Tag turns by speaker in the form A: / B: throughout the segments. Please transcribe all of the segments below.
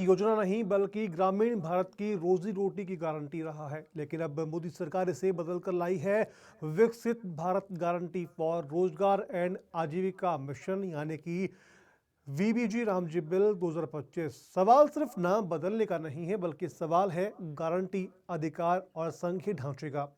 A: योजना नहीं बल्कि ग्रामीण भारत की रोजी रोटी की गारंटी रहा है। लेकिन अब मोदी सरकार इसे बदलकर लाई है विकसित भारत गारंटी फॉर रोजगार एंड आजीविका मिशन, यानी कि वीबीजी रामजी बिल 2025। सवाल सिर्फ नाम बदलने का नहीं है बल्कि सवाल है गारंटी, अधिकार और संघीय ढांचे का।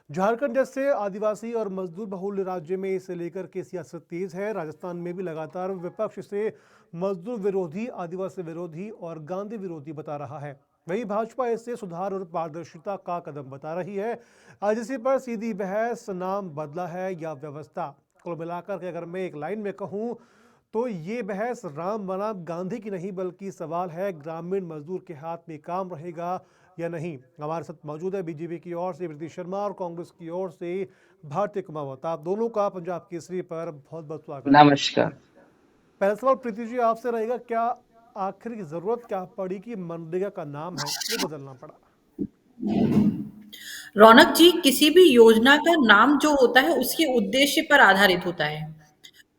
A: झारखंड जैसे आदिवासी और मजदूर बहुल राज्य में इसे लेकर के सियासत तेज है। राजस्थान में भी लगातार विपक्ष इसे मजदूर विरोधी, आदिवासी विरोधी और गांधी विरोधी बता रहा है। वहीं भाजपा इसे सुधार और पारदर्शिता का कदम बता रही है। आज इसी पर सीधी बहस, नाम बदला है या व्यवस्था। कुल मिलाकर के अगर मैं एक लाइन में कहूं तो ये बहस राम बनाम गांधी की नहीं बल्कि सवाल है ग्रामीण मजदूर के हाथ में काम रहेगा या नहीं। हमारे साथ मौजूद है बीजेपी की ओर से प्रीति शर्मा और कांग्रेस की ओर से भारती कुमावत। आप दोनों का पंजाब केसरी पर बहुत बहुत स्वागत।
B: नमस्कार।
A: पहला सवाल प्रीति जी आपसे रहेगा, क्या आखिर की जरूरत क्या पड़ी कि मनरेगा का नाम है वो बदलना पड़ा?
C: रौनक जी, किसी भी योजना का नाम जो होता है उसके उद्देश्य पर आधारित होता है।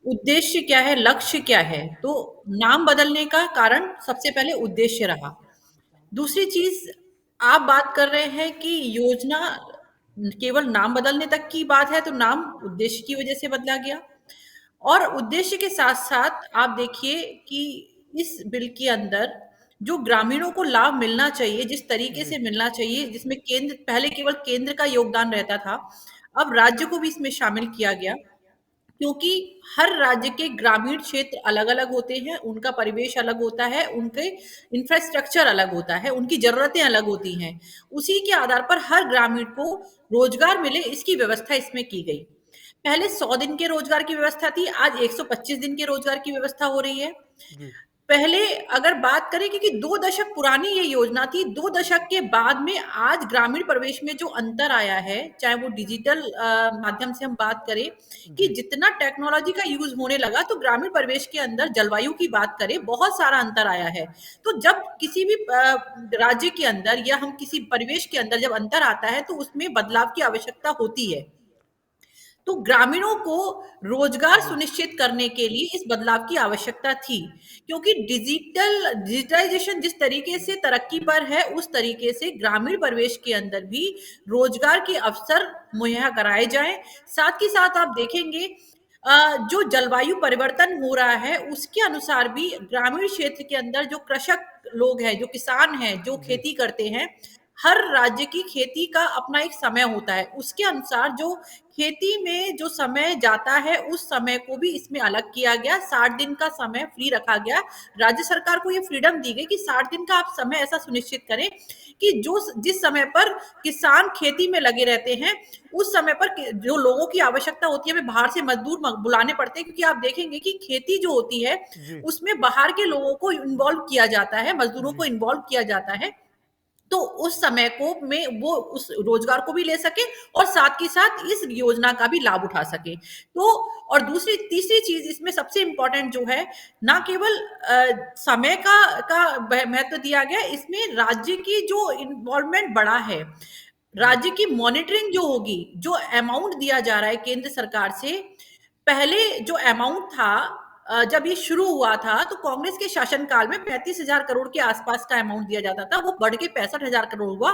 C: उद्देश्य क्या है, लक्ष्य क्या है, तो नाम बदलने का कारण सबसे पहले उद्देश्य रहा। दूसरी चीज, आप बात कर रहे हैं कि योजना केवल नाम बदलने तक की बात है, तो नाम उद्देश्य की वजह से बदला गया। और उद्देश्य के साथ साथ आप देखिए कि इस बिल के अंदर जो ग्रामीणों को लाभ मिलना चाहिए, जिस तरीके से मिलना चाहिए, जिसमें केंद्र पहले केवल केंद्र का योगदान रहता था, अब राज्य को भी इसमें शामिल किया गया। क्योंकि हर राज्य के ग्रामीण क्षेत्र अलग अलग होते हैं, उनका परिवेश अलग होता है, उनके इंफ्रास्ट्रक्चर अलग होता है, उनकी जरूरतें अलग होती हैं। उसी के आधार पर हर ग्रामीण को रोजगार मिले, इसकी व्यवस्था इसमें की गई। पहले 100 दिन के रोजगार की व्यवस्था थी, आज 125 दिन के रोजगार की व्यवस्था हो रही है। पहले अगर बात करें, क्योंकि 2 दशक पुरानी ये योजना थी, 2 दशक के बाद में आज ग्रामीण प्रवेश में जो अंतर आया है, चाहे वो डिजिटल माध्यम से हम बात करें कि जितना टेक्नोलॉजी का यूज होने लगा, तो ग्रामीण प्रवेश के अंदर जलवायु की बात करें, बहुत सारा अंतर आया है। तो जब किसी भी राज्य के अंदर या हम किसी परिवेश के अंदर जब अंतर आता है तो उसमें बदलाव की आवश्यकता होती है। तो ग्रामीणों को रोजगार सुनिश्चित करने के लिए इस बदलाव की आवश्यकता थी, क्योंकि डिजिटलाइजेशन जिस तरीके से तरक्की पर है, उस तरीके से ग्रामीण परिवेश के अंदर भी रोजगार के अवसर मुहैया कराए जाएं। साथ ही साथ आप देखेंगे जो जलवायु परिवर्तन हो रहा है उसके अनुसार भी ग्रामीण क्षेत्र के अंदर जो कृषक लोग हैं, जो किसान हैं, जो खेती करते हैं, हर राज्य की खेती का अपना एक समय होता है। उसके अनुसार जो खेती में जो समय जाता है, उस समय को भी इसमें अलग किया गया। 60 दिन का समय फ्री रखा गया। राज्य सरकार को ये फ्रीडम दी गई कि 60 दिन का आप समय ऐसा सुनिश्चित करें कि जिस समय पर किसान खेती में लगे रहते हैं, उस समय पर जो लोगों की आवश्यकता होती है, हमें बाहर से मजदूर बुलाने पड़ते हैं, क्योंकि आप देखेंगे कि खेती जो होती है उसमें बाहर के लोगों को इन्वॉल्व किया जाता है, मजदूरों को इन्वॉल्व किया जाता है, तो उस समय को में वो उस रोजगार को भी ले सके और साथ ही साथ इस योजना का भी लाभ उठा सके। तो और तीसरी चीज इसमें सबसे इंपॉर्टेंट जो है, ना केवल समय का महत्व दिया गया, इसमें राज्य की जो इन्वॉल्वमेंट बढ़ा है। राज्य की मॉनिटरिंग जो होगी, जो अमाउंट दिया जा रहा है केंद्र सरकार से, पहले जो अमाउंट था जब ये शुरू हुआ था तो कांग्रेस के शासनकाल में 35,000 करोड़ के आसपास का अमाउंट दिया जाता था, वो बढ़ के 65,000 करोड़ हुआ।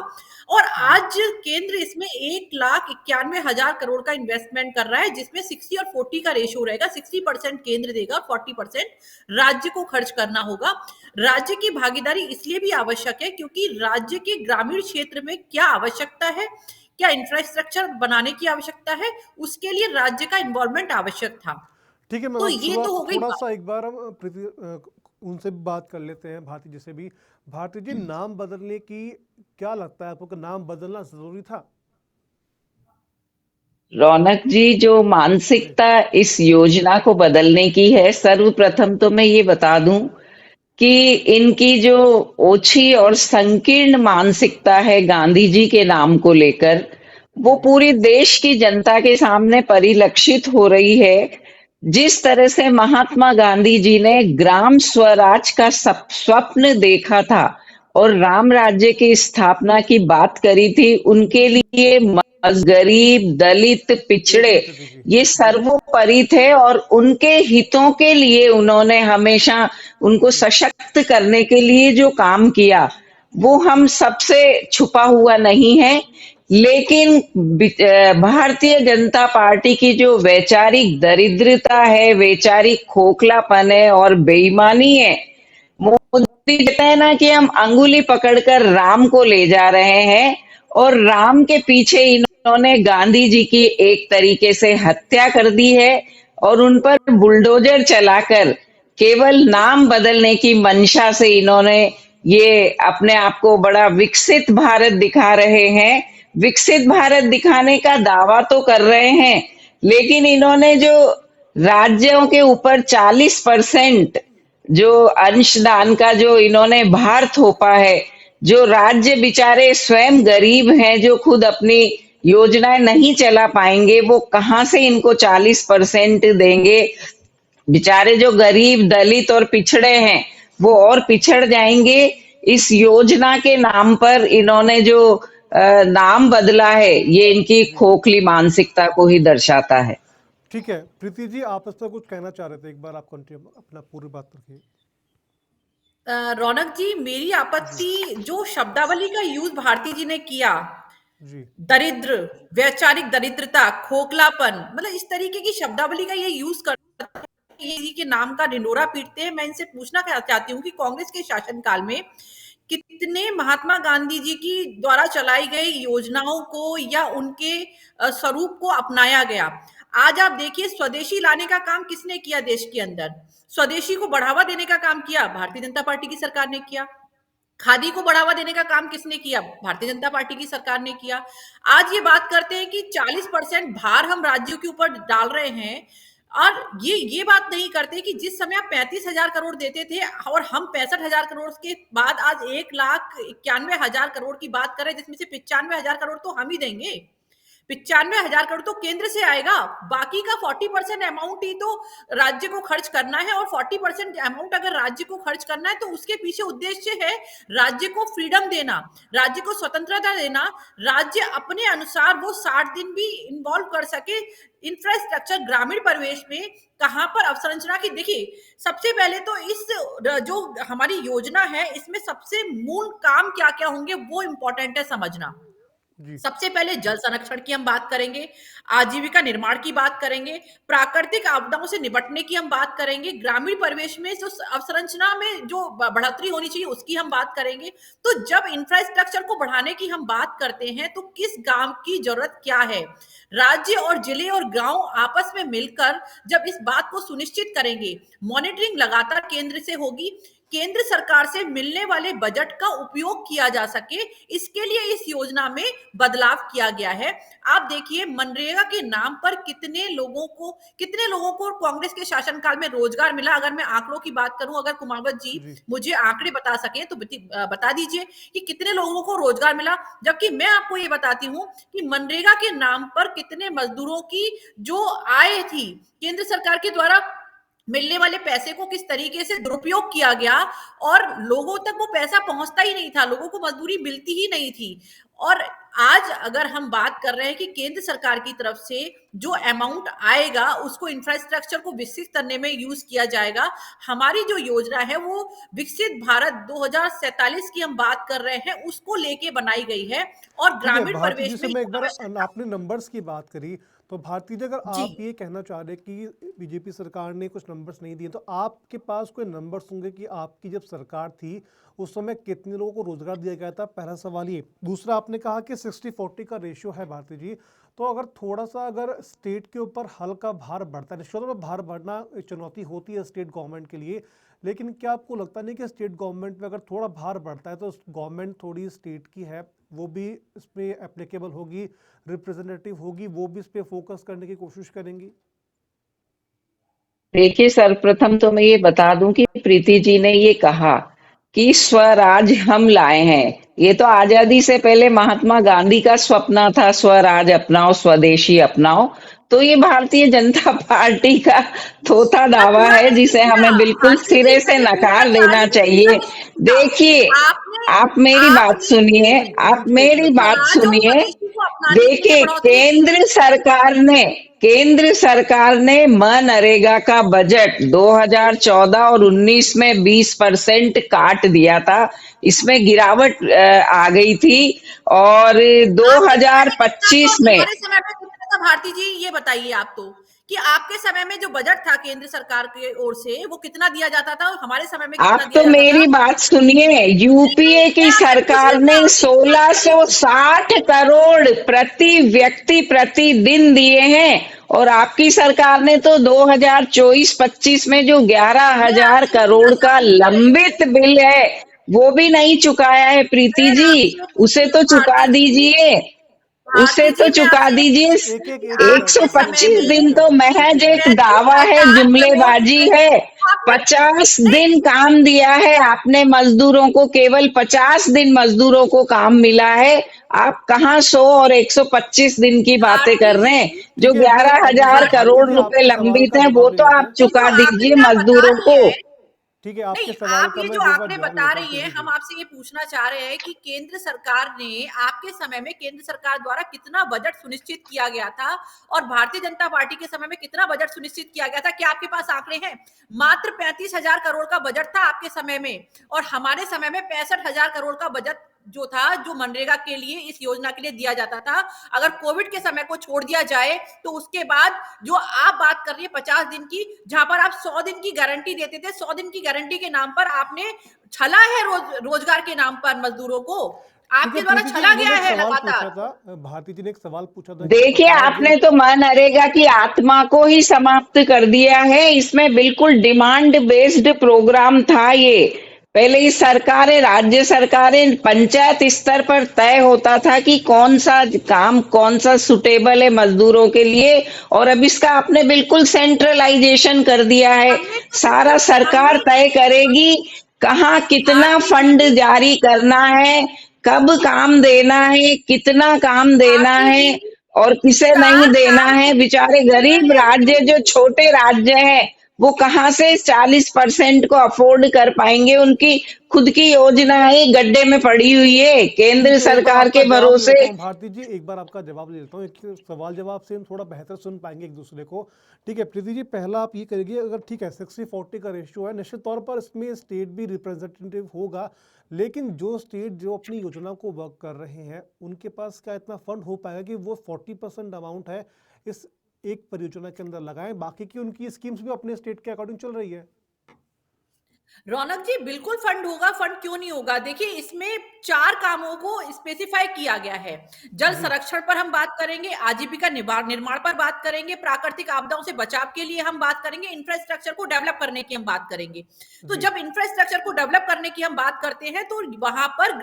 C: और आज केंद्र इसमें 1,91,000 करोड़ का इन्वेस्टमेंट कर रहा है, जिसमें 60 और 40 का रेशियो रहेगा। 60% केंद्र देगा, 40% राज्य को खर्च करना होगा। राज्य की भागीदारी इसलिए भी आवश्यक है क्योंकि राज्य के ग्रामीण क्षेत्र में क्या आवश्यकता है, क्या इंफ्रास्ट्रक्चर बनाने की आवश्यकता है, उसके लिए राज्य का इन्वॉल्वमेंट आवश्यक था।
A: ठीक है,
C: तो ये तो हो गई
A: थोड़ा सा एक बार हम उनसे भी बात कर लेते हैं, भारती जी से भी। भारती जी, नाम बदलने की क्या लगता है आपको कि नाम बदलना जरूरी था?
B: रौनक जी, जो मानसिकता इस योजना को बदलने की है, सर्वप्रथम तो मैं ये बता दूं कि इनकी जो ओछी और संकीर्ण मानसिकता है गांधी जी के नाम को लेकर, वो पूरी देश की जनता के सामने परिलक्षित हो रही है। जिस तरह से महात्मा गांधी जी ने ग्राम स्वराज का स्वप्न देखा था और राम राज्य की स्थापना की बात करी थी, उनके लिए गरीब, दलित,
A: एक
B: पिछड़े
A: मिनट प्रीति जी।
B: ये
A: जी
B: सर्वोपरि थे और उनके हितों के लिए उन्होंने हमेशा उनको
A: जी
B: सशक्त करने के लिए जो काम किया वो हम सबसे छुपा हुआ नहीं है। लेकिन भारतीय जनता पार्टी की जो वैचारिक दरिद्रता है, वैचारिक खोखलापन है और बेईमानी है, मोदी कहते हैं ना कि हम अंगुली पकड़कर राम को ले जा रहे हैं और राम के पीछे इन्होंने गांधी जी की एक तरीके से हत्या कर दी है और उन पर बुलडोजर चलाकर केवल नाम बदलने की मंशा से इन्होंने ये अपने आप को बड़ा विकसित भारत दिखा रहे हैं। विकसित भारत दिखाने का दावा तो कर रहे हैं, लेकिन इन्होंने जो राज्यों के ऊपर 40% जो अंशदान का जो इन्होंने भार थोपा है, जो राज्य बेचारे स्वयं गरीब हैं, जो खुद अपनी योजनाएं नहीं चला पाएंगे, वो कहाँ से इनको 40% देंगे। बेचारे जो गरीब, दलित और पिछड़े हैं वो और पिछड़ जाएंगे। इस योजना के नाम पर इन्होंने जो नाम बदला है, ये इनकी
A: जी
B: खोखली मानसिकता को ही दर्शाता है।
A: ठीक है प्रीति जी, आप इस पर कुछ कहना चाह रहे थे, एक बार आप कंटिन्यू अपना पूरी बात रखिए।
C: रौनक जी, मेरी
A: जी
C: आपत्ति जो शब्दावली का यूज भारती जी ने किया,
A: जी
C: दरिद्र, वैचारिक दरिद्रता, खोखलापन, मतलब इस तरीके की शब्दावली का ये यूज करते हैं, ये के नाम का ढिंडोरा पीटते हैं। मैं इनसे पूछना चाहती हूँ कि कांग्रेस के शासनकाल में कितने महात्मा गांधी जी की द्वारा चलाई गई योजनाओं को या उनके स्वरूप को अपनाया गया। आज आप देखिए, स्वदेशी लाने का काम किसने किया देश के अंदर? स्वदेशी को बढ़ावा देने का काम किया भारतीय जनता पार्टी की सरकार ने किया। खादी को बढ़ावा देने का काम किसने किया? भारतीय जनता पार्टी की सरकार ने किया। आज ये बात करते हैं कि 40% भार हम राज्यों के ऊपर डाल रहे हैं, और ये बात नहीं करते कि जिस समय आप 35,000 करोड़ देते थे और हम 65,000 करोड़ के बाद आज 1,91,000 करोड़ की बात करें, जिसमें से 95,000 करोड़ तो हम ही देंगे। 95,000 करोड़ तो केंद्र से आएगा, बाकी का 40% अमाउंट ही तो राज्य को खर्च करना है। और 40% अमाउंट अगर राज्य को खर्च करना है तो उसके पीछे उद्देश्य है राज्य को फ्रीडम देना, राज्य को स्वतंत्रता देना, राज्य अपने अनुसार वो 60 दिन भी इन्वॉल्व कर सके इंफ्रास्ट्रक्चर, ग्रामीण परिवेश में कहां पर अवसंरचना की। देखिए, सबसे पहले तो इस जो हमारी योजना है इसमें सबसे मूल काम क्या क्या होंगे वो इंपॉर्टेंट है समझना।
A: जी
C: सबसे पहले जल संरक्षण की हम बात करेंगे, आजीविका निर्माण की बात करेंगे, प्राकृतिक आपदाओं से निपटने की हम बात करेंगे, ग्रामीण परिवेश में जो अवसंरचना में जो बढ़ोतरी होनी चाहिए उसकी हम बात करेंगे। तो जब इंफ्रास्ट्रक्चर को बढ़ाने की हम बात करते हैं तो किस गांव की जरूरत क्या है, राज्य और जिले और गांव आपस में मिलकर जब इस बात को सुनिश्चित करेंगे, मॉनिटरिंग लगातार केंद्र से होगी, केंद्र सरकार से मिलने वाले बजट का उपयोग किया जा सके, इसके लिए इस योजना में बदलाव किया गया है। आप देखिए, मनरेगा के नाम पर कितने लोगों को कांग्रेस के शासनकाल में रोजगार मिला। अगर मैं आंकड़ों की बात करूं, अगर कुमावत जी
A: जी
C: मुझे आंकड़े बता सके तो बता दीजिए कि कितने लोगों को रोजगार मिला। जबकि मैं आपको ये बताती हूं कि मनरेगा के नाम पर कितने मजदूरों की जो आय थी, केंद्र सरकार के द्वारा मिलने वाले पैसे को किस तरीके से दुरुपयोग किया गया और लोगों तक वो पैसा पहुंचता ही नहीं था, लोगों को मजदूरी मिलती ही नहीं थी। और आज अगर हम बात कर रहे हैं कि केंद्र सरकार की तरफ से जो अमाउंट आएगा उसको इंफ्रास्ट्रक्चर को विकसित करने में यूज किया जाएगा। हमारी जो योजना है वो विकसित भारत 2047 की हम बात कर रहे हैं, उसको लेके बनाई गई है। और
A: ठीक है
C: ग्रामीण
A: भारती जी
C: परिवेश
A: से
C: में
A: मैं एक बार आपने नंबर्स की बात करी, तो भारती जी अगर
C: जी
A: आप ये कहना चाह रहे कि बीजेपी सरकार ने कुछ नंबर्स नहीं दिए, तो आपके पास कोई नंबर्स होंगे कि आपकी जब सरकार थी उस समय कितने लोगों को रोजगार दिया गया था? पहला सवाल ये। दूसरा, आपने कहा कि 60-40 का रेशियो है भारती जी, तो अगर थोड़ा सा अगर स्टेट के ऊपर हल्का भार बढ़ता है, निश्चित तौर पर भार बढ़ना चुनौती होती है स्टेट गवर्नमेंट के लिए, लेकिन क्या आपको लगता नहीं कि स्टेट गवर्नमेंट में अगर थोड़ा भार बढ़ता है तो गवर्नमेंट थोड़ी स्टेट की है वो भी इस पर एप्लीकेबल होगी, रिप्रेजेंटेटिव होगी, वो भी इस पर फोकस करने की कोशिश करेंगी?
B: देखिए, सर्वप्रथम तो मैं ये बता दूं कि प्रीति जी ने ये कहा कि स्वराज हम लाए हैं। ये तो आजादी से पहले महात्मा गांधी का स्वप्न था, स्वराज अपनाओ, स्वदेशी अपनाओ। तो ये भारतीय जनता पार्टी का थोथा दावा
C: पूरा
B: है
C: नहीं
B: जिसे
C: किया
B: हमें बिल्कुल
C: भारती जी,
B: सिरे से
C: मैंने पूरा
B: नकार देना
C: 40
B: चाहिए।
C: फीसद नहीं किया।
B: देखिए,
C: आपने
B: आप मेरी बात
C: आपने
B: सुनिए,
A: एक मिनट
B: आप
A: प्रीति जी, एक
B: मेरी
A: मिनट।
B: बात
C: स्वराज और
B: सुनिए,
C: स्वदेशी को अपनाने के लिए
B: देखिए,
C: बढ़ोतरी की।
B: केंद्र सरकार ने मनरेगा का बजट 2014 और 19 में 20% काट दिया था। इसमें गिरावट आ गई थी और
C: आपके समय में कितना था
B: 2025
C: और
B: में
C: हमारे समय में कितना था भारती जी, ये बताइए आप तो, कि आपके समय में जो बजट था केंद्र सरकार की ओर से वो कितना दिया जाता था और हमारे समय में कितना
B: आप
C: दिया
B: तो
C: जाता था?
B: मेरी बात सुनिए,
C: नहीं,
B: यूपीए की
C: मैं
B: सरकार
C: कंफ्यूजन में
B: ने
C: आपकी बात कर रही हूँ।
B: 1660 करोड़ प्रति व्यक्ति प्रतिदिन दिए हैं और आपकी सरकार ने तो 2024-25 में जो
C: मैं
B: 11,000
C: आपसे पूछना
B: करोड़ का
C: चाहती हूँ
B: लंबित बिल है वो भी नहीं चुकाया है प्रीति
C: मैं
B: जी।
C: आपसे ये
B: उसे
C: पूछ रही
B: तो
C: हूँ
B: चुका दीजिए, उसे
C: भारती
B: तो
C: जी, मैं
B: चुका
C: आपसे ये
B: दीजिए।
C: पूछ रही हूँ कि आपके समय
B: 125
C: में
B: दिन तो महज एक दावा है,
C: 35,000 करोड़
B: जुमलेबाजी
C: रुपए
B: है।
C: आपने
B: 50
C: नहीं,
B: दिन काम दिया है आपने मजदूरों को, केवल 50 दिन मजदूरों को काम मिला है। आप कहाँ 100 और 125 दिन की बातें
C: भारती
B: कर रहे हैं?
C: जी,
B: जो
A: ठीक है, मैं
B: 11,000
A: भारती
B: करोड़
A: जी
B: रुपए
A: आपके सवाल
B: लंबित
A: का
B: है वो
A: जवाब ले
B: तो
A: लेते
B: आप
A: हैं।
C: तो जो
B: चुका दीजिए
C: आंकड़े आप बता
B: मजदूरों
C: रही
B: को।
C: हैं,
A: ठीक है, आपके
C: नहीं,
A: सवाल
C: आप
A: का
C: ये
A: मैं
C: जो
A: एक बार
C: आंकड़े
A: जवाब ले
C: बता
A: लेता हूँ
C: रही हैं,
A: प्रीति
C: हम
A: जी।
C: आपसे ये पूछना चाह रहे हैं कि केंद्र सरकार ने आपके समय में केंद्र सरकार द्वारा कितना बजट सुनिश्चित किया गया था और भारतीय जनता पार्टी के समय में कितना बजट सुनिश्चित किया गया था? क्या आपके पास आंकड़े हैं? मात्र 35,000 करोड़ का बजट था आपके समय में और हमारे समय में 65,000 करोड़ का बजट जो था, जो मनरेगा के लिए, इस योजना के लिए दिया जाता था। अगर कोविड के समय को छोड़ दिया जाए तो उसके बाद जो आप बात कर रही है 50 दिन की, जहां पर आप 100 दिन की गारंटी देते थे, 100 दिन की गारंटी के नाम पर आपने छला है रोजगार के नाम पर मजदूरों को,
A: ठीक है
C: आपके द्वारा
A: प्रीति जी,
C: छला गया
A: इन्होंने एक
C: है
A: सवाल
C: लगातार।
A: पूछा था, भारती जी ने एक सवाल पूछा था कि
B: देखिए,
A: 50 दिन।
B: आपने तो मनरेगा की आत्मा को ही समाप्त कर दिया है। इसमें बिल्कुल डिमांड बेस्ड प्रोग्राम था ये। पहले ही सरकारें, राज्य सरकारें, पंचायत स्तर पर तय होता था कि कौन सा काम कौन सा सुटेबल है मजदूरों के लिए, और अब इसका आपने बिल्कुल सेंट्रलाइजेशन कर दिया है।
C: हमने तो
B: सारा
C: बिल्कुल
B: सरकार
C: हमने
B: तय करेगी कहाँ कितना
C: भारती
B: फंड
C: जी,
B: जारी करना है, कब काम देना है, कितना काम देना
C: भारती
B: है
C: जी,
B: और किसे नहीं
C: 4
B: देना
C: साल
B: है।
C: के
B: बेचारे
C: बीच
B: गरीब
C: में
B: राज्य, जो छोटे राज्य हैं, वो कहाँ से 40% को अफोर्ड कर पाएंगे? उनकी खुद की योजनाएं गड्ढे में पड़ी हुई है केंद्र
A: ठीक है, एक बार
B: सरकार
A: आपका
B: के
A: जवाब ले
B: भरोसे।
A: लेता हूँ भारती जी, एक बार आपका जवाब ले लेता हूँ, एक सवाल जवाब से हम थोड़ा बेहतर सुन पाएंगे एक दूसरे को। ठीक है प्रीति जी, पहला आप ये करिए, अगर ठीक है 60-40 का रेशियो है, निश्चित तौर पर इसमें स्टेट भी रिप्रेजेंटेटिव होगा, लेकिन जो स्टेट जो अपनी योजना को वर्क कर रहे हैं उनके पास क्या इतना फंड हो पाएगा कि वो 40% अमाउंट है इस एक परियोजना के अंदर लगाएं? बाकी की उनकी स्कीम्स भी अपने स्टेट के अकॉर्डिंग चल रही है।
C: रौनक जी, बिल्कुल फंड होगा, फंड क्यों नहीं होगा? देखिए, इसमें 4 कामों को स्पेसिफाई किया गया है। जल
A: जी
C: संरक्षण पर हम बात करेंगे, आजीविका निर्माण पर बात करेंगे, प्राकृतिक आपदाओं से बचाव के लिए हम बात करेंगे, इंफ्रास्ट्रक्चर को डेवलप करने की हम बात करेंगे। तो
A: जी
C: जब इंफ्रास्ट्रक्चर को डेवलप करने की हम बात करते हैं तो वहां पर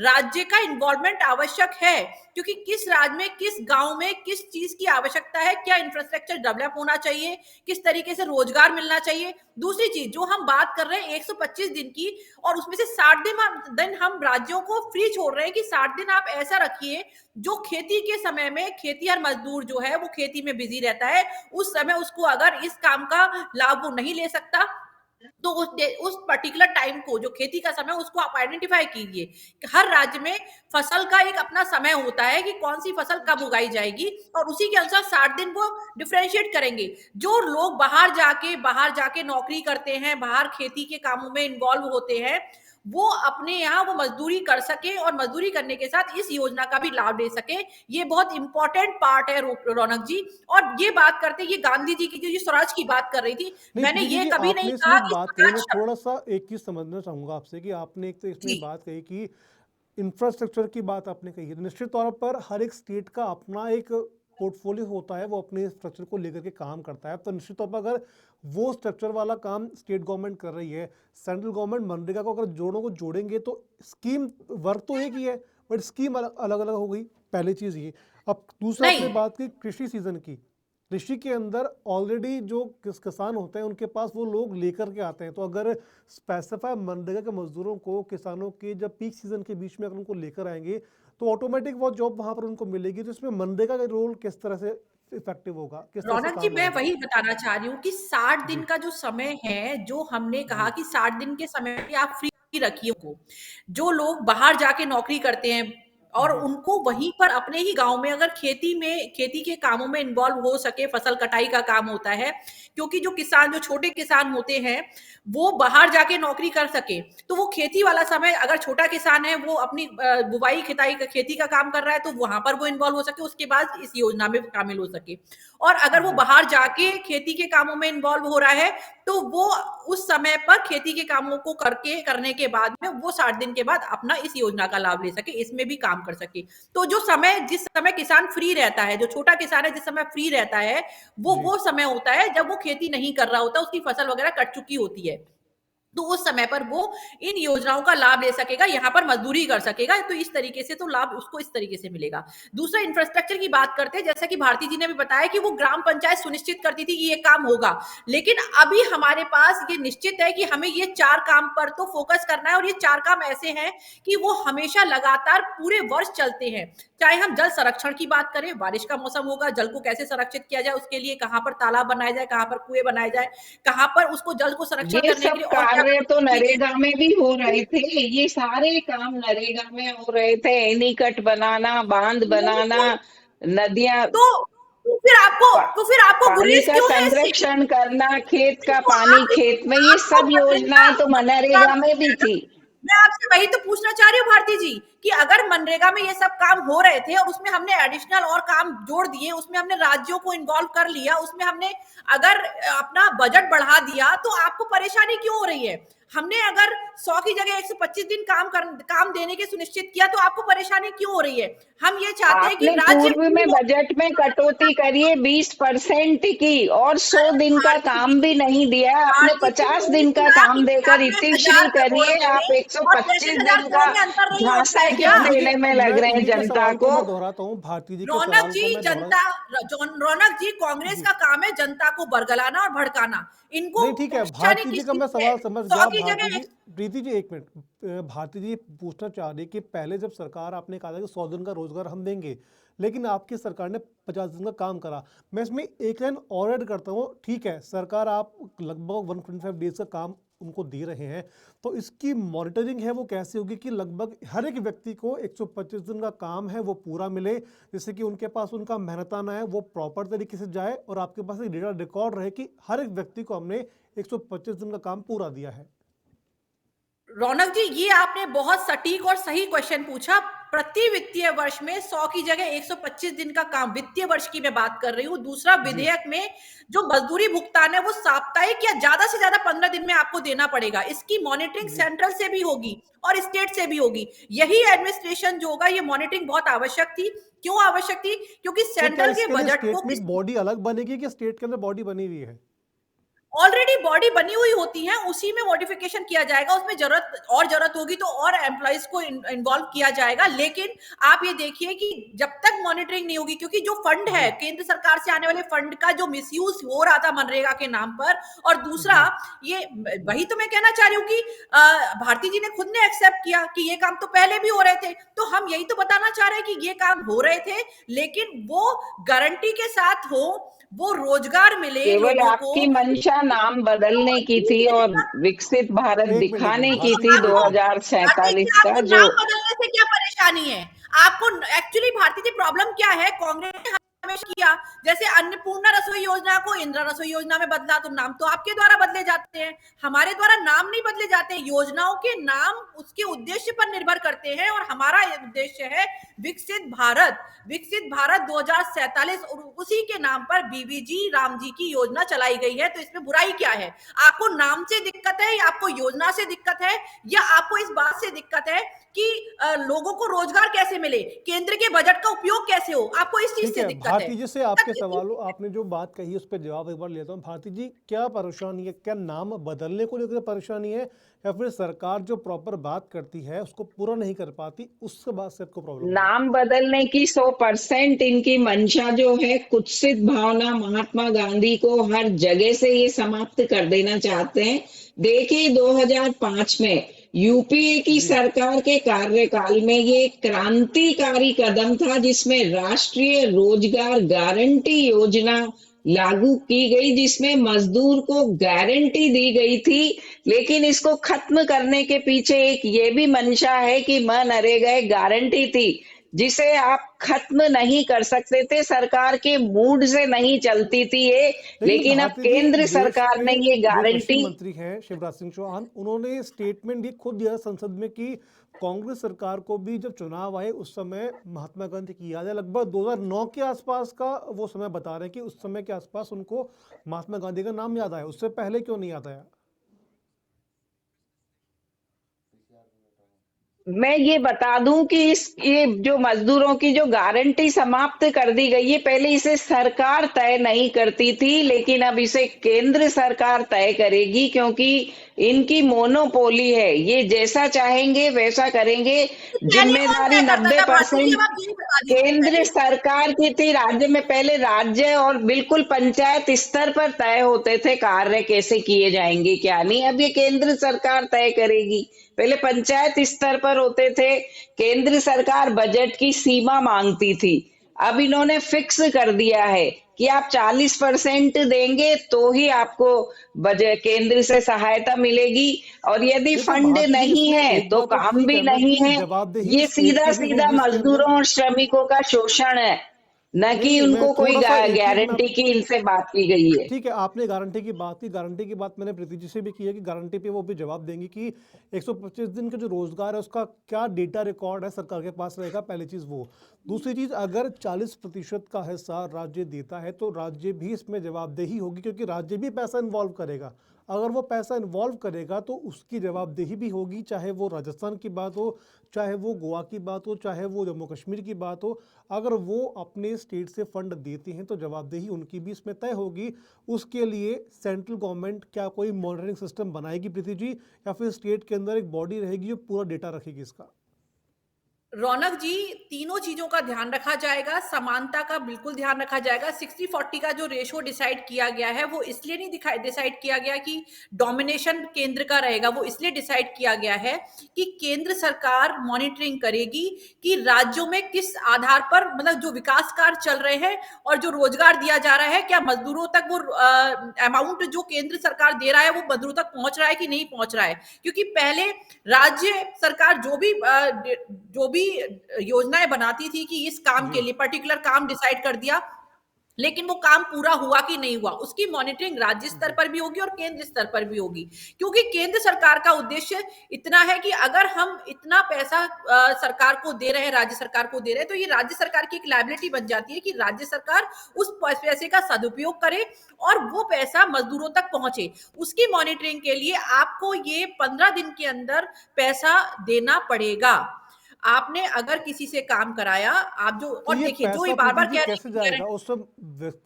C: राज्य का इन्वॉल्वमेंट आवश्यक है, क्योंकि किस राज्य में, किस गांव में किस चीज की आवश्यकता है, क्या इंफ्रास्ट्रक्चर डेवलप होना चाहिए, किस तरीके से रोजगार मिलना चाहिए। दूसरी चीज जो हम बात कर रहे हैं 125 दिन की, और उसमें से 60 दिन हम राज्यों को फ्री छोड़ रहे हैं कि 60 दिन आप ऐसा रखिए जो खेती के समय में खेतीहर मजदूर जो है वो खेती में बिजी रहता है, उस समय उसको अगर इस काम का लाभ वो नहीं ले सकता, तो उस पर्टिकुलर टाइम को, जो खेती का समय, उसको आप आइडेंटिफाई कीजिए। हर राज्य में फसल का एक अपना समय होता है कि कौन सी फसल कब उगाई जाएगी, और उसी के अनुसार 60 दिन वो डिफरेंशिएट करेंगे। जो लोग बाहर जाके नौकरी करते हैं, बाहर खेती के कामों में इन्वॉल्व होते हैं, वो अपने यहाँ वो मजदूरी कर सके और मजदूरी करने के साथ इस योजना का भी लाभ ले सके। ये बहुत इंपॉर्टेंट पार्ट है रौनक जी। और ये बात करते, ये गांधी जी की जो स्वराज की बात कर रही थी,
A: नहीं
C: मैंने
A: प्रीति
C: ये
A: जी,
C: कभी नहीं
A: आपने इसमें
C: कहा
A: एक
C: कि
A: बात कही, मैं
C: स्वराज शब्द।
A: थोड़ा सा एक चीज समझना चाहूंगा आपसे कि आपने एक तो
C: जी,
A: इसमें बात कही कि इंफ्रास्ट्रक्चर की बात आपने कही है, तो निश्चित तौर पर हर एक स्टेट का अपना एक पोर्टफोलियो होता है, वो अपने इंफ्रास्ट्रक्चर को लेकर के काम करता है। तो निश्चित तौर पर अगर वो स्ट्रक्चर वाला काम स्टेट गवर्नमेंट कर रही है, सेंट्रल गवर्नमेंट मनरेगा को अगर जोड़ों को जोड़ेंगे तो स्कीम वर्क तो एक ही है, बट स्कीम अलग अलग हो गई, पहली चीज़ ये। अब दूसरा आपने
C: नहीं,
A: बात की कृषि सीजन की, कृषि के अंदर ऑलरेडी जो किसान होते हैं उनके पास वो लोग लेकर के आते हैं, तो अगर स्पेसिफाई मनरेगा के मजदूरों को किसानों के जब पीक सीजन के बीच में अगर उनको लेकर आएंगे तो ऑटोमेटिक वो जॉब वहां पर उनको मिलेगी। तो इसमें मनरेगा का रोल किस तरह से इफेक्टिव होगा, किस तरह से
C: रौनक जी,
A: काम
C: मैं
A: आएगा?
C: वही बताना चाह रही हूँ कि 60 दिन
A: जी
C: का जो समय है, जो हमने कहा
A: जी
C: कि 60 दिन के समय में आप फ्री रखिए उनको। जो लोग बाहर जाके नौकरी करते हैं, और
A: जी।
C: उनको वहीं पर अपने ही गांव में अगर खेती के कामों में इन्वॉल्व हो सके, फसल कटाई का काम होता है, क्योंकि जो छोटे किसान होते हैं वो बाहर जाके नौकरी कर सके, तो वो खेती वाला समय, अगर छोटा किसान है वो अपनी बुवाई खिताई का खेती का काम कर रहा है तो वहां पर वो इन्वॉल्व हो सके, उसके बाद इस योजना में शामिल हो सके। और अगर वो
A: जी।
C: बाहर जाके खेती के कामों में इन्वॉल्व हो रहा है तो वो उस समय पर खेती के कामों को करने के बाद में वो 60 दिन के बाद अपना इस योजना का लाभ ले सके, इसमें भी काम कर सके। तो जिस समय किसान फ्री रहता है, जो छोटा किसान है जिस समय फ्री रहता है,
A: जी।
C: वो समय होता है जब वो खेती नहीं कर रहा होता, उसकी फसल वगैरह कट चुकी होती है। तो उस समय पर वो इन योजनाओं का लाभ ले सकेगा, यहाँ पर मजदूरी कर सकेगा, तो इस तरीके से तो लाभ उसको इस तरीके से मिलेगा। दूसरा, इंफ्रास्ट्रक्चर की बात करते हैं, जैसा कि भारती जी ने भी बताया कि वो ग्राम पंचायत सुनिश्चित करती थी कि ये काम होगा, लेकिन अभी हमारे पास ये निश्चित है कि हमें ये 4 काम पर तो फोकस करना है, और ये 4 काम ऐसे हैं कि वो हमेशा लगातार पूरे वर्ष चलते हैं। चाहे हम जल संरक्षण की बात करें, बारिश का मौसम होगा, जल को कैसे संरक्षित किया जाए, उसके लिए कहाँ पर तालाब बनाया जाए, कहाँ पर कुएं बनाए जाए, कहाँ पर उसको जल को संरक्षण
B: ये
C: करने के
B: सब
C: लिए और क्या
B: कार्य तो
C: करना चाहिए।
B: नरेगा में भी हो रहे थे, ये सारे काम नरेगा में हो रहे थे। एनीकट बनाना, बांध बनाना,
C: बिल्कुल।
B: नदियां,
C: तो तो फिर आपको
B: पानी
C: गुरेज
B: का
C: क्यों है इससे?
B: संरक्षण करना, खेत का
C: तो
B: पानी खेत में, ये
C: आपको
B: सब
C: मनरेगा
B: योजनाएं तो मनरेगा में भी थी।
C: मैं आपसे वही तो पूछना चाह रही हूँ भारती जी, कि अगर मनरेगा में ये सब काम हो रहे थे और उसमें हमने एडिशनल और काम जोड़ दिए, उसमें हमने राज्यों को इन्वॉल्व कर लिया, उसमें हमने अगर अपना बजट बढ़ा दिया, तो आपको परेशानी क्यों हो रही है? हमने अगर 100 की जगह 125 दिन काम देने के सुनिश्चित किया, तो आपको परेशानी क्यों हो रही है? हम ये चाहते हैं कि
B: आपने
C: राज्य
B: पूर्व में बजट में कटौती करी है 20% की, और 100
C: अरे
B: दिन का
C: भारती जी,
B: काम भी नहीं दिया। आपने
C: भारती जी,
B: 50
C: मैंने
B: दिन का
C: किया कि
B: काम देकर
C: 35,000
B: इतिश्री
C: करोड़
B: करिए,
C: में
B: आप
C: और
B: 125
C: 35,000
B: दिन का
C: करोड़ में अंतर नहीं होता
B: झांसा
C: है क्या?
B: क्यों
A: अब देखिए,
B: देने में
A: अब
B: लग
A: मैं
B: रहे हैं
A: इन्हीं के
B: जनता
A: सवाल को
B: को?
A: मैं दोहराता हूँ, भारती जी के
C: रौनक
A: सवाल
C: जी,
A: को मैं दोहरा।
C: रौनक जी, कांग्रेस
A: जी।
C: का काम है जनता को बरगलाना और भड़काना। इनको
A: नहीं, ठीक है,
C: परेशानी
A: भारती जी
C: किस
A: का
C: चीज
A: मैं
C: से है?
A: सवाल समझ
C: 100
A: गया।
C: की
A: भारती
C: जगह
A: जी, प्रीति जी एक मिनट। भारती जी पूछना चाह रही कि पहले जब सरकार, आपने कहा था कि 100 दिन का रोजगार हम देंगे, लेकिन आपकी सरकार ने 50 दिन का काम करा। मैं इसमें एक लाइन और ऐड करता हूँ, ठीक है, सरकार आप लगभग 125 डेज का काम उनको दे रहे हैं, तो इसकी मॉनिटरिंग है वो कैसे होगी कि लगभग हर एक व्यक्ति को 125 दिन का काम है वो पूरा मिले, जिससे कि उनके पास उनका मेहनताना है वो प्रॉपर तरीके से जाए, और आपके पास एक डेटा रिकॉर्ड रहे कि हर एक व्यक्ति को हमने 125 दिन का काम पूरा दिया है।
C: रौनक जी, ये आपने बहुत सटीक और सही क्वेश्चन पूछा। प्रति वित्तीय वर्ष में 100 की जगह 125 दिन का काम, वित्तीय वर्ष की मैं बात कर रही हूँ। दूसरा,
A: जी।
C: विधेयक में जो मजदूरी भुगतान है वो साप्ताहिक या ज्यादा से ज्यादा 15 दिन में आपको देना पड़ेगा। इसकी मॉनिटरिंग
A: जी।
C: सेंट्रल से भी होगी और स्टेट से भी होगी। यही एडमिनिस्ट्रेशन जो होगा, ये मॉनिटरिंग बहुत आवश्यक थी। क्यों आवश्यक थी? क्योंकि
A: तो क्या
C: सेंट्रल के
A: इसके लिए
C: बजट को
A: स्टेट में एक बॉडी अलग बनेगी कि स्टेट के अंदर बॉडी बनी हुई है?
C: ऑलरेडी बॉडी बनी हुई होती है, उसी में मॉडिफिकेशन किया जाएगा। उसमें जरूरत होगी तो और एम्प्लॉइज को इन्वॉल्व किया जाएगा। लेकिन आप ये देखिए कि जब तक मॉनिटरिंग नहीं होगी, क्योंकि जो फंड है,
A: जी।
C: केंद्र सरकार से आने वाले फंड का जो मिसयूज हो रहा था मनरेगा के नाम पर, और दूसरा
A: जी।
C: ये, वही तो मैं कहना चाह रही हूँ कि भारती जी ने खुद ने एक्सेप्ट किया कि ये काम तो पहले भी हो रहे थे। तो हम यही तो बताना चाह रहे हैं कि ये काम हो रहे थे, लेकिन वो गारंटी के साथ हो, वो रोजगार मिले
B: केवल
C: लोगों को।
B: आपकी मंशा नाम बदलने की थी और विकसित भारत
A: एक
B: दिखाने
A: मिनट
B: की
C: तो
B: थी
A: भारती जी, एक मिनट।
C: भारती जी,
B: 2047 का,
C: आपको
B: जो
C: नाम बदलने से क्या परेशानी है? आपको एक्चुअली भारती जी प्रॉब्लम क्या है? कांग्रेस ने हमेशा किया, जैसे अन्नपूर्णा रसोई योजना को इंदिरा रसोई योजना में बदला, तो नाम तो आपके द्वारा बदले जाते हैं, हमारे द्वारा नाम नहीं बदले जाते। योजनाओं के नाम उसके उद्देश्य पर निर्भर करते हैं, और हमारा उद्देश्य है विकसित भारत 2047, और उसी के नाम पर बीबीजी राम जी की योजना चलाई गई है। तो इसमें बुराई क्या है? आपको नाम से दिक्कत है, या आपको योजना से दिक्कत है, या आपको इस बात से दिक्कत है कि लोगों को रोजगार कैसे मिले, केंद्र के बजट का उपयोग कैसे हो? आपको इस चीज
A: ठीक
C: से
A: है,
C: दिक्कत है।
A: भारती जी से आपके सवालों, आपने जो बात कही उस पर जवाब एक बार लेता हूँ। भारती जी, क्या परेशानी है? क्या नाम बदलने को लेकर परेशानी है, या फिर सरकार जो प्रॉपर बात करती है उसको पूरा नहीं कर पाती, उसके बाद से आपको प्रॉब्लम है?
B: नाम बदलने की 100% इनकी मंशा जो है, कुत्सित भावना महात्मा गांधी को हर जगह से ये समाप्त कर देना चाहते हैं। देखिए 2005 में यूपीए की
A: जी।
B: सरकार के कार्यकाल में ये क्रांतिकारी कदम था, जिसमें राष्ट्रीय रोजगार गारंटी योजना लागू की गई, जिसमें मजदूर को गारंटी दी गई थी। लेकिन इसको खत्म करने के पीछे एक ये भी मंशा है कि मनरेगा एक गारंटी थी, जिसे आप खत्म नहीं कर सकते थे, सरकार के मूड से नहीं चलती थी ये,
A: लेकिन
B: लेकिन अब
A: भारती जी,
B: केंद्र
A: देश
B: सरकार
A: के
B: ने ये
A: जो कृषि
B: गारंटी।
A: मंत्री हैं शिवराज सिंह चौहान, उन्होंने स्टेटमेंट ये खुद दिया संसद में कि कांग्रेस सरकार को भी जब चुनाव आए उस समय महात्मा गांधी की याद है। लगभग 2009 के आसपास का वो समय बता रहे हैं कि उस समय के आसपास उनको महात्मा गांधी का नाम याद आया, उससे पहले क्यों नहीं याद आया?
B: मैं ये बता दूं कि ये जो मजदूरों की जो गारंटी समाप्त कर दी गई है, पहले इसे सरकार तय नहीं करती थी, लेकिन अब इसे केंद्र सरकार तय करेगी, क्योंकि इनकी मोनोपोली है, ये जैसा चाहेंगे वैसा करेंगे।
C: पहले कौन
B: जिम्मेदारी
C: तय करता था भारती जी,
B: 90%
C: अब आप ये बता दीजिए
B: केंद्र
C: पहले।
B: सरकार की थी। राज्य में पहले राज्य और बिल्कुल पंचायत स्तर पर तय होते थे कार्य कैसे किए जाएंगे क्या नहीं, अब ये केंद्र सरकार तय करेगी। पहले पंचायत स्तर पर होते थे, केंद्र सरकार बजट की सीमा मांगती थी, अब इन्होंने फिक्स कर दिया है कि आप 40% देंगे तो ही आपको बजट केंद्र से सहायता मिलेगी, और यदि
A: देखिए
B: फंड
A: भारती जी,
B: नहीं
A: इसमें
B: है
A: एक
B: तो
A: बात तो
B: काम
A: ठीक
B: भी
A: है ना
B: नहीं
A: कि
B: है।
A: जवाबदेही
B: ये
A: स्टेट
B: सीधा
A: की भी
B: सीधा
A: होगी इसके अंदर।
B: मजदूरों और श्रमिकों का शोषण है, न
A: नहीं
B: कि
A: नहीं, मैं
B: उनको कोई
A: थोड़ा सा एक चीज में आप,
B: गारंटी की इनसे बात की गई है।
A: ठीक है, आपने गारंटी की बात की, गारंटी की बात मैंने प्रीति जी से भी की है कि गारंटी पे वो भी जवाब देंगी कि 125 दिन का जो रोजगार है उसका क्या डेटा रिकॉर्ड है सरकार के पास रहेगा, पहली चीज वो। दूसरी चीज, अगर 40% का हिस्सा राज्य देता है तो राज्य भी इसमें जवाबदेही होगी, क्योंकि राज्य भी पैसा इन्वॉल्व करेगा। अगर वो पैसा इन्वॉल्व करेगा तो उसकी जवाबदेही भी होगी, चाहे वो राजस्थान की बात हो, चाहे वो गोवा की बात हो, चाहे वो जम्मू कश्मीर की बात हो। अगर वो अपने स्टेट से फंड देते हैं तो जवाबदेही उनकी भी इसमें तय होगी। उसके लिए सेंट्रल गवर्नमेंट क्या कोई मॉनिटरिंग सिस्टम बनाएगी प्रीति जी, या फिर स्टेट के अंदर एक बॉडी रहेगी जो पूरा डेटा रखेगी इसका?
C: रौनक जी, तीनों चीजों का ध्यान रखा जाएगा, समानता का बिल्कुल ध्यान रखा जाएगा। 60-40 का जो रेशो डिसाइड किया गया है वो इसलिए नहीं दिखाई डिसाइड किया गया कि डोमिनेशन केंद्र का रहेगा, वो इसलिए डिसाइड किया गया है कि केंद्र सरकार मॉनिटरिंग करेगी कि राज्यों में किस आधार पर, मतलब जो विकास कार्य चल रहे हैं और जो रोजगार दिया जा रहा है, क्या मजदूरों तक वो अमाउंट जो केंद्र सरकार दे रहा है वो मजदूरों तक पहुंच रहा है कि नहीं पहुंच रहा है। क्योंकि पहले राज्य सरकार जो भी योजनाएं बनाती थी कि इस काम
A: जी
C: के लिए पर्टिकुलर काम डिसाइड कर दिया, लेकिन वो काम पूरा हुआ कि नहीं हुआ, उसकी मॉनिटरिंग राज्य स्तर
A: जी।
C: पर भी होगी और केंद्र स्तर पर भी होगी। क्योंकि केंद्र सरकार का उद्देश्य इतना है कि अगर हम इतना पैसा सरकार को दे रहे हैं, राज्य सरकार को दे रहे हैं, तो ये राज्य सरकार की एक लायबिलिटी बन जाती है कि राज्य सरकार उस पैसे का सदुपयोग करे और वो पैसा मजदूरों तक पहुंचे। उसकी मॉनिटरिंग के लिए आपको ये 15 दिन के अंदर पैसा देना पड़ेगा। आपने अगर किसी से काम कराया, आप जो,
A: तो
C: और
A: ये
C: देखिए जो ये
A: पैसा
C: बार
A: प्रीति
C: बार
A: जी
C: कह रहे
A: कैसे
C: हैं
A: जाएगा उस सब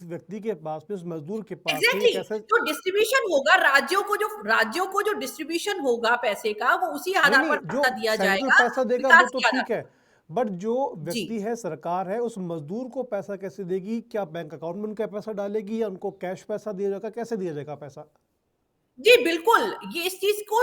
A: व्यक्ति के पास में, उस मजदूर के पास में, ये
C: एग्जैक्टली
A: कैसे?
C: जो डिस्ट्रीब्यूशन होगा, राज्यों को जो डिस्ट्रीब्यूशन होगा पैसे का, वो उसी
A: नहीं
C: आधार
A: नहीं,
C: पर
A: जो
C: पैसा दिया
A: सेंट्रल
C: जाएगा,
A: पैसा देगा वो
C: विकास
A: तो
C: के आधार
A: ठीक है, बट जो
C: पर। जी
A: व्यक्ति है, सरकार है, उस मजदूर को पैसा कैसे देगी? क्या बैंक अकाउंट में उनका पैसा डालेगी या उनको कैश पैसा दिया जाएगा? कैसे दिया जाएगा पैसा?
C: जी बिल्कुल, ये इस चीज को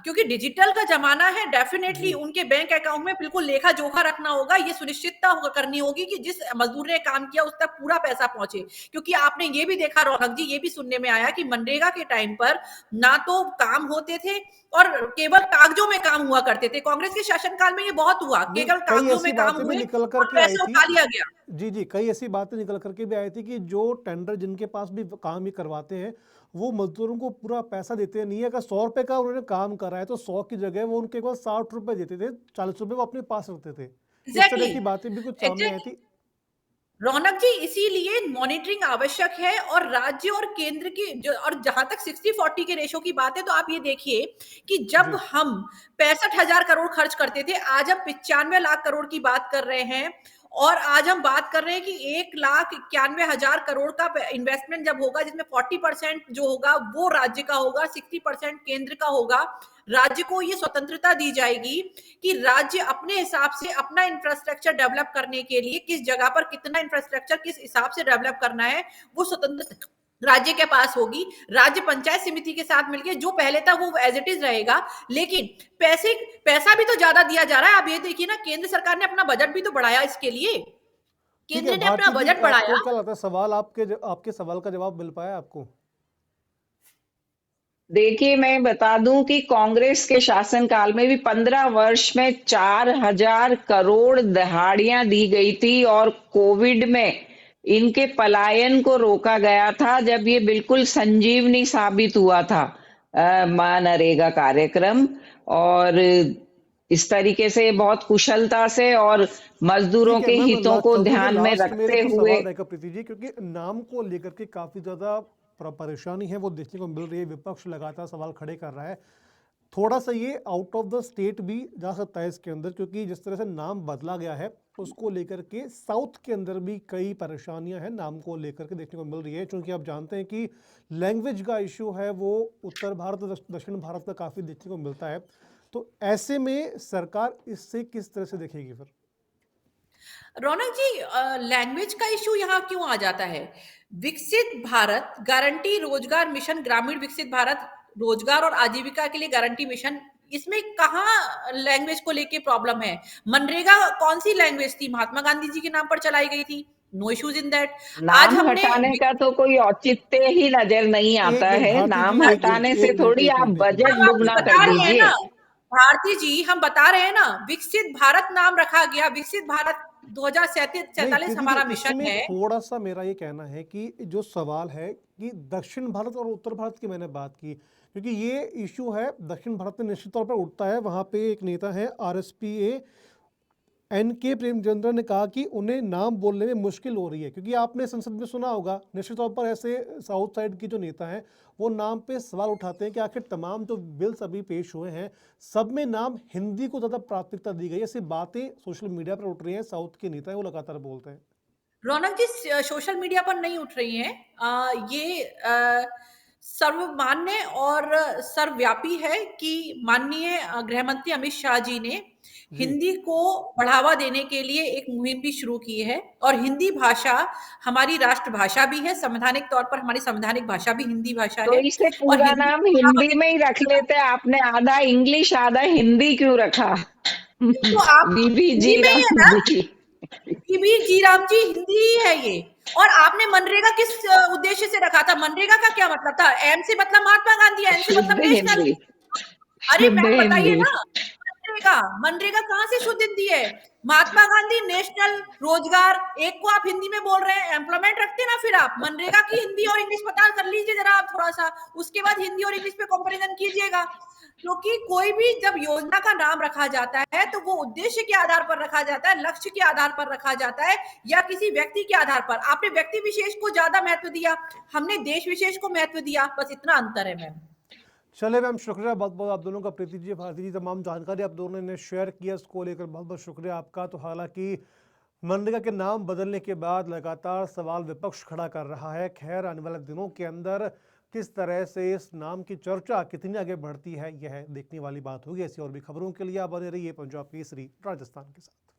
C: क्योंकि डिजिटल का जमाना है, डेफिनेटली
A: जी
C: उनके बैंक अकाउंट में बिल्कुल लेखा जोखा रखना होगा। ये सुनिश्चितता करनी होगी कि जिस मजदूर ने काम किया उस तक पूरा पैसा पहुंचे। क्योंकि आपने ये भी देखा रौनक जी, ये भी सुनने में आया कि मनरेगा के टाइम पर ना तो काम होते थे और केवल कागजों में काम हुआ करते थे। कांग्रेस के शासनकाल में ये बहुत हुआ,
A: नहीं,
C: केवल
A: कई
C: कागजों
A: ऐसी
C: में काम
A: बातें भी
C: हुए
A: निकल
C: और
A: करके आई
C: पैसा
A: थी।
C: उठा लिया गया।
A: जी जी, कई ऐसी बातें निकल करके भी आई थी कि जो टेंडर जिनके पास भी काम ही करवाते हैं वो मजदूरों को पूरा पैसा देते नहीं है। अगर 100 रुपए का उन्होंने काम करा है तो 100 की जगह वो उनके पास 60 रुपए देते थे, 40 रुपए वो अपने पास रखते थे। इस तरह
C: एग्जैक्टली
A: की बातें भी कुछ सामने आई
C: एग्जैक्टली
A: थी।
C: रौनक जी, इसीलिए मॉनिटरिंग आवश्यक है। और राज्य और केंद्र की और जहां तक 60-40 के रेशो की बात है, तो आप ये देखिए कि जब
A: जी
C: हम 65,000 करोड़ खर्च करते थे, आज हम 95 लाख करोड़ की बात कर रहे हैं। और आज हम बात कर रहे हैं कि 1,91,000 करोड़ का इन्वेस्टमेंट जब होगा, जिसमें 40% जो होगा वो राज्य का होगा, 60% केंद्र का होगा। राज्य को ये स्वतंत्रता दी जाएगी कि राज्य अपने हिसाब से अपना इंफ्रास्ट्रक्चर डेवलप करने के लिए किस जगह पर कितना इंफ्रास्ट्रक्चर किस हिसाब से डेवलप करना है, वो स्वतंत्र राज्य के पास होगी। राज्य पंचायत समिति के साथ मिलकर जो पहले था वो एज इट इज रहेगा, लेकिन पैसा भी तो ज्यादा दिया जा रहा है। आप ये देखिए ना, केंद्र सरकार ने अपना बजट भी तो बढ़ाया इसके लिए।
A: ठीक है
C: केंद्र ने अपना
A: भारती जी,
C: बजट बढ़ाया।
A: आपको क्या लगता है, सवाल आपके आपके सवाल का जवाब मिल पाया आपको?
B: देखिए, मैं बता दूं कि कांग्रेस के शासनकाल में भी 15 वर्ष में 4,000 करोड़ दहाड़ियां दी गई थी और कोविड में इनके पलायन को रोका गया था जब ये बिल्कुल संजीवनी साबित हुआ था मनरेगा कार्यक्रम। और इस तरीके से बहुत कुशलता से और मजदूरों
A: ठीक है
B: के
A: मैम,
B: हितों को
A: चलते हुए
B: ध्यान में
A: लास्ट मेरा
B: रखते
A: कुछ
B: हुए।
A: सवाल रहेगा प्रीति जी, क्योंकि नाम को लेकर के काफी ज्यादा परेशानी है वो देखने को मिल रही है, विपक्ष लगातार सवाल खड़े कर रहा है। थोड़ा सा ये आउट ऑफ द स्टेट भी जा सकता है इसके अंदर, क्योंकि जिस तरह से नाम बदला गया है उसको लेकर के साउथ के अंदर भी कई परेशानियां हैं नाम को लेकर के देखने को मिल रही है, क्योंकि आप जानते हैं कि लैंग्वेज का इशू है वो उत्तर भारत और दक्षिण भारत में काफ़ी देखने को मिलता है। तो ऐसे में सरकार इससे किस तरह से देखेगी फिर?
C: रौनक जी, लैंग्वेज का इशू यहाँ क्यों आ जाता है? विकसित भारत गारंटी रोजगार मिशन, ग्रामीण विकसित भारत रोजगार और आजीविका के लिए गारंटी मिशन, इसमें कहाँ लैंग्वेज को लेके प्रॉब्लम है? मनरेगा कौन सी लैंग्वेज थी? महात्मा गांधी जी के नाम पर चलाई गई थी। No issues in that. आज
B: नाम
C: हमने
B: हटाने का तो कोई औचित्य ही नजर नहीं आता
A: एक मिनट
B: है।
A: भारती जी,
B: नाम
A: एक मिनट,
B: हटाने से
A: एक मिनट,
B: थोड़ी
A: एक
B: आप
A: मिनट, एक मिनट।
B: बजट
C: हम आपको
B: दुगना कर
C: बता रहे हैं
B: दीजिए।
C: ना भारती जी, हम बता रहे हैं ना, विकसित भारत नाम रखा गया। विकसित भारत
A: नहीं
C: 2047
A: प्रीति जी,
C: हमारा मिशन
A: इसमें
C: है।
A: थोड़ा सा मेरा ये कहना है कि जो सवाल है कि दक्षिण भारत और उत्तर भारत की मैंने बात की, क्योंकि ये इशू है दक्षिण भारत में निश्चित तौर पर उठता है। वहाँ पे एक नेता है आरएसपीए एनके प्रेमचंद्र ने कहा कि उन्हें नाम बोलने में मुश्किल हो रही है, क्योंकि आपने संसद में सुना होगा निश्चित तौर पर ऐसे साउथ साइड की जो नेता हैं वो नाम पे सवाल उठाते हैं कि आखिर तमाम जो बिल्स अभी पेश हुए हैं सब में नाम हिंदी को ज़्यादा प्राथमिकता दी गई है। ऐसी बातें सोशल मीडिया पर उठ रही हैं, साउथ के नेता हैं वो लगातार बोलते हैं।
C: रौनक जी, सोशल मीडिया पर नहीं उठ रही हैं। ये सर्वमान्य और सर्वव्यापी है कि माननीय गृह मंत्री अमित शाह जी ने
A: जी।
C: हिंदी को बढ़ावा देने के लिए एक मुहिम भी शुरू की है। और हिंदी भाषा हमारी राष्ट्रभाषा भी है, संवैधानिक तौर पर हमारी संवैधानिक भाषा भी हिंदी भाषा
B: तो
C: है।
B: इसे
C: और
B: पूरा
C: हिंदी
B: नाम
C: को बढ़ावा
B: हिंदी में ही रख
C: देने
B: लेते। आपने आधा इंग्लिश आधा हिंदी क्यों रखा?
C: तो आप
B: बीबी
C: हिंदी
B: जी
C: में ही है
B: राम
C: ना?
B: जी।
C: जीबी जी राम जी, हिंदी ही है ये। और आपने मनरेगा किस उद्देश्य से रखा था? मनरेगा का क्या मतलब था? एम से मतलब महात्मा गांधी, एन से
B: शुद्ध
C: मतलब नेशनल।
B: हिंदी।
C: अरे
B: शुद्ध
C: मैम बताइए
B: हिंदी।
C: ना, मनरेगा मनरेगा कहाँ से शुद्ध हिंदी है? महात्मा गांधी, नेशनल, रोजगार, एक को आप हिंदी में बोल रहे हैं, एम्प्लॉयमेंट रखते ना फिर आप। मनरेगा की हिंदी और इंग्लिश पता कर लीजिए जरा आप थोड़ा सा, उसके बाद हिंदी और इंग्लिश पे कंपैरिजन कीजिएगा। क्योंकि कोई भी जब योजना का नाम रखा जाता है तो वो उद्देश्य के आधार पर रखा जाता है, लक्ष्य के आधार पर रखा जाता है, या किसी व्यक्ति के आधार पर। आपने व्यक्ति विशेष को ज्यादा महत्व दिया, हमने देश विशेष को महत्व दिया, बस इतना अंतर है मैम।
A: चले मैम, शुक्रिया बहुत बहुत आप दोनों का, प्रीति जी भारती जी, तमाम जानकारी आप दोनों ने शेयर किया, इसको लेकर बहुत बहुत शुक्रिया आपका। तो हालांकि मनरेगा के नाम बदलने के बाद लगातार सवाल विपक्ष खड़ा कर रहा है। खैर आने वाले दिनों के अंदर किस तरह से इस नाम की चर्चा कितनी आगे बढ़ती है यह देखने वाली बात होगी। ऐसी और भी खबरों के लिए आप बने रहिए पंजाब केसरी राजस्थान के साथ।